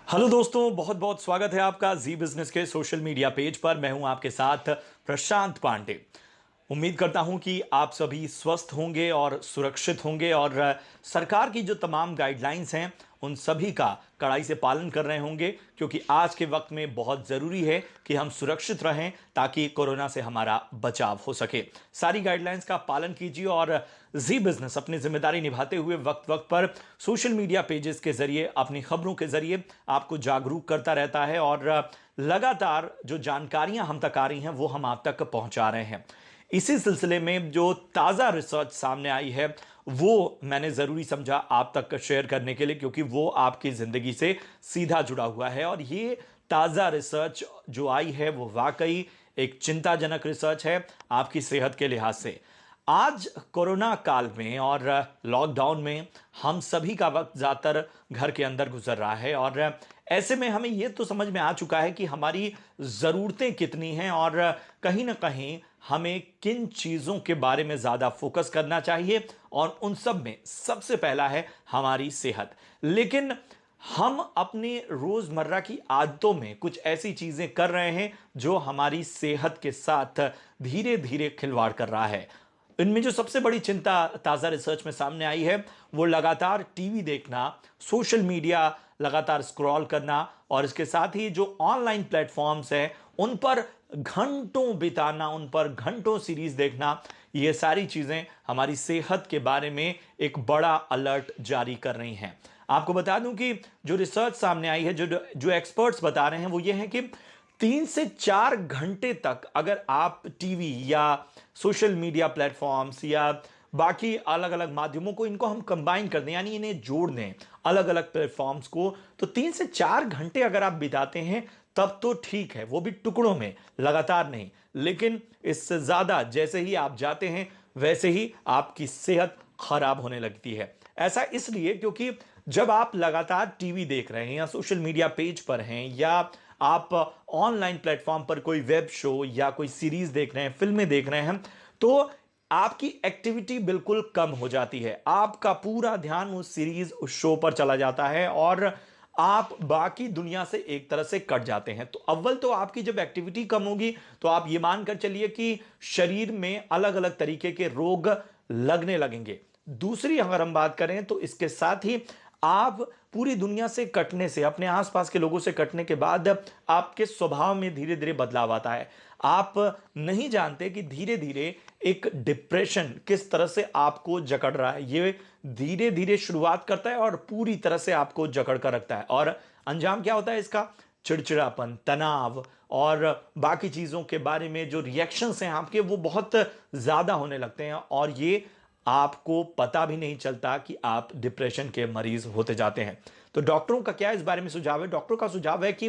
Hello दोस्तों, बहुत बहुत स्वागत है आपका जी बिजनेस के सोशल मीडिया पेज पर। मैं हूं आपके साथ प्रशांत पांडे। उम्मीद करता हूं कि आप सभी स्वस्थ होंगे और सुरक्षित होंगे और सरकार की जो तमाम गाइडलाइंस हैं उन सभी का कड़ाई से पालन कर रहे होंगे, क्योंकि आज के वक्त में बहुत ज़रूरी है कि हम सुरक्षित रहें ताकि कोरोना से हमारा बचाव हो सके। सारी गाइडलाइंस का पालन कीजिए और जी बिजनेस अपनी जिम्मेदारी निभाते हुए वक्त वक्त पर सोशल मीडिया पेजेस के जरिए, अपनी खबरों के जरिए आपको जागरूक करता रहता है और लगातार जो जानकारियां हम तक आ रही हैं वो हम आप तक पहुंचा रहे हैं। इसी सिलसिले में जो ताज़ा रिसर्च सामने आई है वो मैंने ज़रूरी समझा आप तक शेयर करने के लिए, क्योंकि वो आपकी ज़िंदगी से सीधा जुड़ा हुआ है। और ये ताज़ा रिसर्च जो आई है वो वाकई एक चिंताजनक रिसर्च है आपकी सेहत के लिहाज से। आज कोरोना काल में और लॉकडाउन में हम सभी का वक्त ज़्यादातर घर के अंदर गुजर रहा है और ऐसे में हमें यह तो समझ में आ चुका है कि हमारी ज़रूरतें कितनी हैं और कहीं ना कहीं हमें किन चीज़ों के बारे में ज़्यादा फोकस करना चाहिए, और उन सब में सबसे पहला है हमारी सेहत। लेकिन हम अपने रोज़मर्रा की आदतों में कुछ ऐसी चीज़ें कर रहे हैं जो हमारी सेहत के साथ धीरे धीरे खिलवाड़ कर रहा है। इनमें जो सबसे बड़ी चिंता ताज़ा रिसर्च में सामने आई है वो लगातार टीवी देखना, सोशल मीडिया लगातार स्क्रॉल करना और इसके साथ ही जो ऑनलाइन प्लेटफॉर्म्स हैं उन पर घंटों बिताना, उन पर घंटों सीरीज देखना। ये सारी चीज़ें हमारी सेहत के बारे में एक बड़ा अलर्ट जारी कर रही हैं। आपको बता दूं कि जो रिसर्च सामने आई है, जो जो एक्सपर्ट्स बता रहे हैं वो ये है कि 3 से 4 घंटे तक अगर आप टीवी या सोशल मीडिया प्लेटफॉर्म्स या बाकी अलग अलग माध्यमों को, इनको हम कंबाइन कर दें, यानी इन्हें जोड़ दें अलग अलग प्लेटफॉर्म्स को, तो 3 से 4 घंटे अगर आप बिताते हैं तब तो ठीक है, वो भी टुकड़ों में, लगातार नहीं। लेकिन इससे ज्यादा जैसे ही आप जाते हैं वैसे ही आपकी सेहत खराब होने लगती है। ऐसा इसलिए क्योंकि जब आप लगातार टीवी देख रहे हैं या सोशल मीडिया पेज पर हैं या आप ऑनलाइन प्लेटफॉर्म पर कोई वेब शो या कोई सीरीज देख रहे हैं, फिल्में देख रहे हैं, तो आपकी एक्टिविटी बिल्कुल कम हो जाती है। आपका पूरा ध्यान उस सीरीज, उस शो पर चला जाता है और आप बाकी दुनिया से एक तरह से कट जाते हैं। तो अव्वल तो आपकी जब एक्टिविटी कम होगी तो आप ये मानकर चलिए कि शरीर में अलग अलग तरीके के रोग लगने लगेंगे। दूसरी अगर हम बात करें तो इसके साथ ही आप पूरी दुनिया से कटने से, अपने आसपास के लोगों से कटने के बाद आपके स्वभाव में धीरे धीरे बदलाव आता है। आप नहीं जानते कि धीरे धीरे एक डिप्रेशन किस तरह से आपको जकड़ रहा है। ये धीरे धीरे शुरुआत करता है और पूरी तरह से आपको जकड़ कर रखता है, और अंजाम क्या होता है इसका? चिड़चिड़ापन, तनाव और बाकी चीजों के बारे में जो रिएक्शंस हैं आपके, वो बहुत ज्यादा होने लगते हैं और ये आपको पता भी नहीं चलता कि आप डिप्रेशन के मरीज होते जाते हैं। तो डॉक्टरों का क्या इस बारे में सुझाव है? डॉक्टरों का सुझाव है कि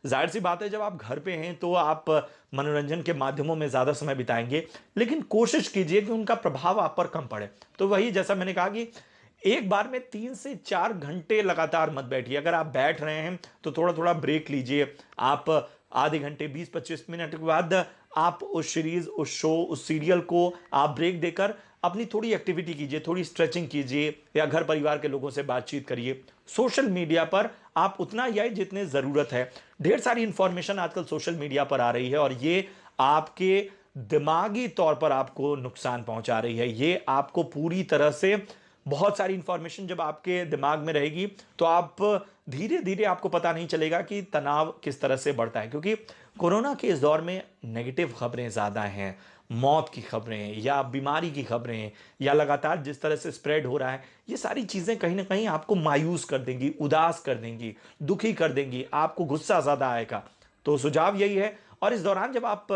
जाहिर सी बात है, जब आप घर पे हैं तो आप मनोरंजन के माध्यमों में ज्यादा समय बिताएंगे, लेकिन कोशिश कीजिए कि उनका प्रभाव आप पर कम पड़े। तो वही जैसा मैंने कहा कि एक बार में 3 से 4 घंटे लगातार मत बैठिए। अगर आप बैठ रहे हैं तो थोड़ा थोड़ा ब्रेक लीजिए। आप आधे घंटे, 20-25 मिनट के बाद आप उस सीरीज, उस शो, उस सीरियल को आप ब्रेक देकर अपनी थोड़ी एक्टिविटी कीजिए, थोड़ी स्ट्रेचिंग कीजिए या घर परिवार के लोगों से बातचीत करिए। सोशल मीडिया पर आप उतना ही आए जितने जरूरत है। ढेर सारी इंफॉर्मेशन आजकल सोशल मीडिया पर आ रही है और ये आपके दिमागी तौर पर आपको नुकसान पहुंचा रही है। ये आपको पूरी तरह से, बहुत सारी इंफॉर्मेशन जब आपके दिमाग में रहेगी तो आप धीरे धीरे, आपको पता नहीं चलेगा कि तनाव किस तरह से बढ़ता है। क्योंकि कोरोना के इस दौर में नेगेटिव खबरें ज़्यादा हैं, मौत की खबरें या बीमारी की खबरें या लगातार जिस तरह से स्प्रेड हो रहा है, ये सारी चीज़ें कहीं ना कहीं आपको मायूस कर देंगी, उदास कर देंगी, दुखी कर देंगी, आपको गुस्सा ज़्यादा आएगा। तो सुझाव यही है। और इस दौरान जब आप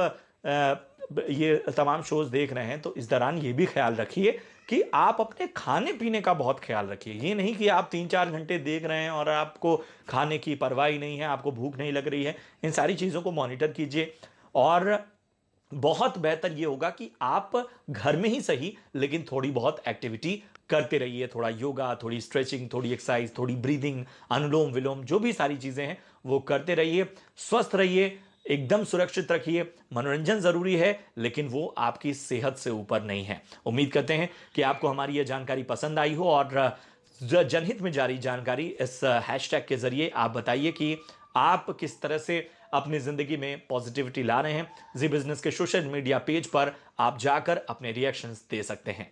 ये तमाम शोज देख रहे हैं तो इस दौरान ये भी ख्याल रखिए कि आप अपने खाने पीने का बहुत ख्याल रखिए। ये नहीं कि आप 3-4 घंटे देख रहे हैं और आपको खाने की परवाह ही नहीं है, आपको भूख नहीं लग रही है। इन सारी चीज़ों को मॉनिटर कीजिए और बहुत बेहतर ये होगा कि आप घर में ही सही लेकिन थोड़ी बहुत एक्टिविटी करते रहिए। थोड़ा योगा, थोड़ी स्ट्रेचिंग, थोड़ी एक्सरसाइज, थोड़ी ब्रीदिंग, अनुलोम विलोम, जो भी सारी चीज़ें हैं वो करते रहिए। स्वस्थ रहिए, एकदम सुरक्षित रखिए। मनोरंजन जरूरी है लेकिन वो आपकी सेहत से ऊपर नहीं है। उम्मीद करते हैं कि आपको हमारी यह जानकारी पसंद आई हो और जनहित में जारी जानकारी इस हैशटैग के जरिए आप बताइए कि आप किस तरह से अपनी जिंदगी में पॉजिटिविटी ला रहे हैं। जी बिजनेस के सोशल मीडिया पेज पर आप जाकर अपने रिएक्शंस दे सकते हैं।